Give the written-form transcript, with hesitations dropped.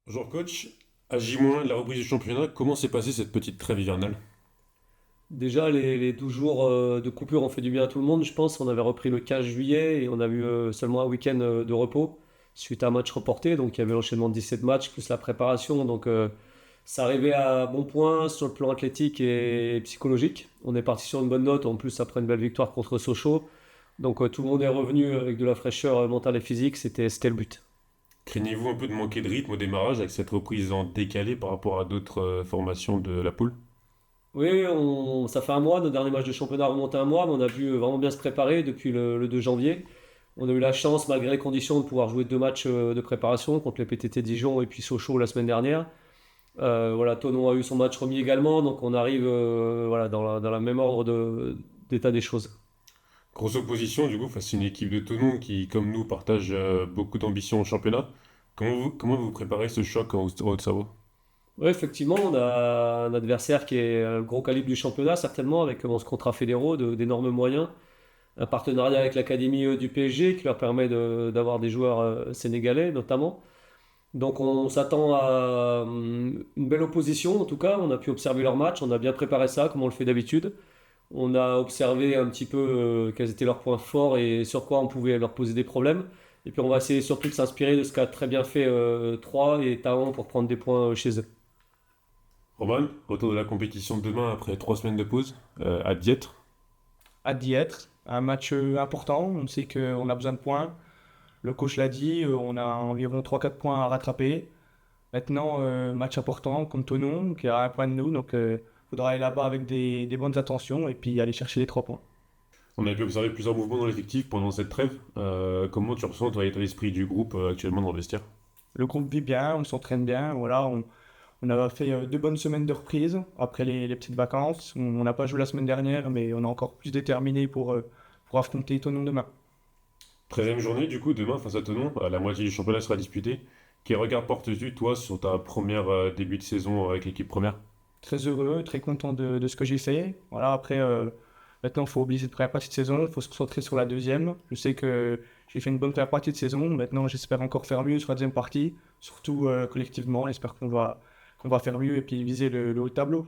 Bonjour coach, à J-1 de la reprise du championnat, comment s'est passée cette petite trêve hivernale? Déjà, les 12 jours de coupure ont fait du bien à tout le monde, je pense. On avait repris le 15 juillet et on a eu seulement un week-end de repos suite à un match reporté. Donc, il y avait l'enchaînement de 17 matchs plus la préparation. Donc, ça arrivait à bon point sur le plan athlétique et psychologique. On est parti sur une bonne note, en plus après une belle victoire contre Sochaux. Donc, tout le monde est revenu avec de la fraîcheur mentale et physique. C'était le but. Craignez-vous un peu de manquer de rythme au démarrage avec cette reprise en décalé par rapport à d'autres formations de la poule? Oui, ça fait un mois, notre dernier match de championnat remonte à un mois, mais on a pu vraiment bien se préparer depuis le 2 janvier. On a eu la chance, malgré les conditions, de pouvoir jouer deux matchs de préparation contre les PTT Dijon et puis Sochaux la semaine dernière. Voilà, Thonon a eu son match remis également, donc on arrive voilà, dans la même ordre d'état des choses. Grosse opposition du coup face à une équipe de Tonon qui, comme nous, partage beaucoup d'ambition au championnat. Comment vous préparez ce choc en Haute-Savoie? Oui, effectivement, on a un adversaire qui est le gros calibre du championnat, certainement, avec 11 contrats fédéraux d'énormes moyens. Un partenariat avec l'Académie du PSG qui leur permet d'avoir des joueurs sénégalais, notamment. Donc on s'attend à une belle opposition en tout cas. On a pu observer leur match, on a bien préparé ça comme on le fait d'habitude. On a observé un petit peu quels étaient leurs points forts et sur quoi on pouvait leur poser des problèmes. Et puis on va essayer surtout de s'inspirer de ce qu'a très bien fait Troyes et Taon pour prendre des points chez eux. Roman, retour de la compétition demain après 3 semaines de pause à Dieppe. Hâte d'y être. Un match important, on sait qu'on a besoin de points. Le coach l'a dit, on a environ 3-4 points à rattraper. Maintenant, match important contre Tonon, qui est à un point de nous, donc il faudra aller là-bas avec des bonnes intentions et puis aller chercher les 3 points. On a pu observer plusieurs mouvements dans l'effectif pendant cette trêve. Comment tu ressens toi, l'état d'esprit du groupe actuellement dans le vestiaire? Le groupe vit bien, on s'entraîne bien, voilà, on a fait 2 bonnes semaines de reprise après les petites vacances. On n'a pas joué la semaine dernière, mais on est encore plus déterminé pour affronter Tonon demain. 13e journée, du coup, demain face à Thonon, la moitié du championnat sera disputée. Quel regard portes-tu, toi, sur ta première début de saison avec l'équipe première? Très heureux, très content de ce que j'ai fait. Voilà, après, maintenant, il faut oublier cette première partie de saison, il faut se concentrer sur la deuxième. Je sais que j'ai fait une bonne première partie de saison. Maintenant, j'espère encore faire mieux sur la deuxième partie, surtout collectivement. J'espère qu'on va faire mieux et puis viser le haut de tableau.